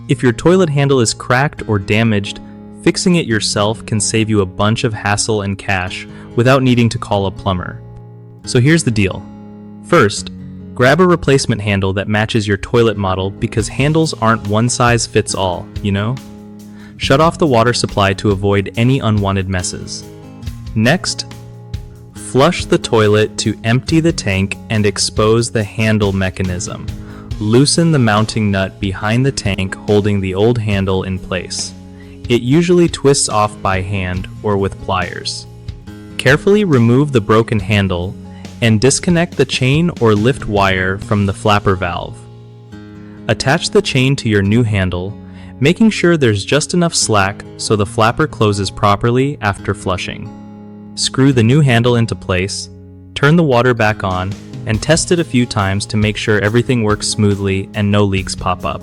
If your toilet handle is cracked or damaged, fixing it yourself can save you a bunch of hassle and cash without needing to call a plumber. So here's the deal. First, grab a replacement handle that matches your toilet model because handles aren't one size fits all, you know? Shut off the water supply to avoid any unwanted messes. Next, flush the toilet to empty the tank and expose the handle mechanism. Loosen the mounting nut behind the tank holding the old handle in place. It usually twists off by hand or with pliers. Carefully remove the broken handle and disconnect the chain or lift wire from the flapper valve. Attach the chain to your new handle, making sure there's just enough slack so the flapper closes properly after flushing. Screw the new handle into place, turn the water back on, and test it a few times to make sure everything works smoothly and no leaks pop up.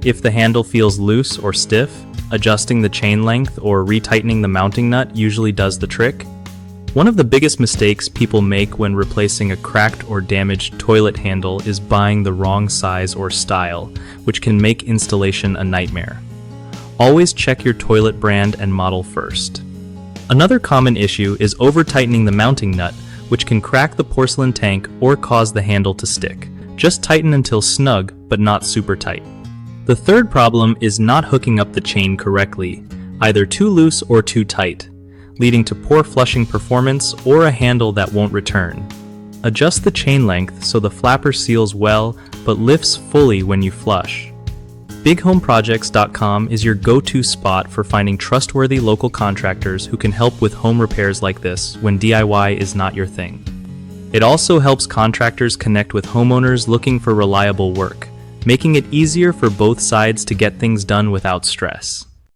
If the handle feels loose or stiff, adjusting the chain length or retightening the mounting nut usually does the trick. One of the biggest mistakes people make when replacing a cracked or damaged toilet handle is buying the wrong size or style, which can make installation a nightmare. Always check your toilet brand and model first. Another common issue is over-tightening the mounting nut, which can crack the porcelain tank or cause the handle to stick. Just tighten until snug, but not super tight. The third problem is not hooking up the chain correctly, either too loose or too tight, leading to poor flushing performance or a handle that won't return. Adjust the chain length so the flapper seals well but lifts fully when you flush. BigHomeProjects.com is your go-to spot for finding trustworthy local contractors who can help with home repairs like this when DIY is not your thing. It also helps contractors connect with homeowners looking for reliable work, making it easier for both sides to get things done without stress.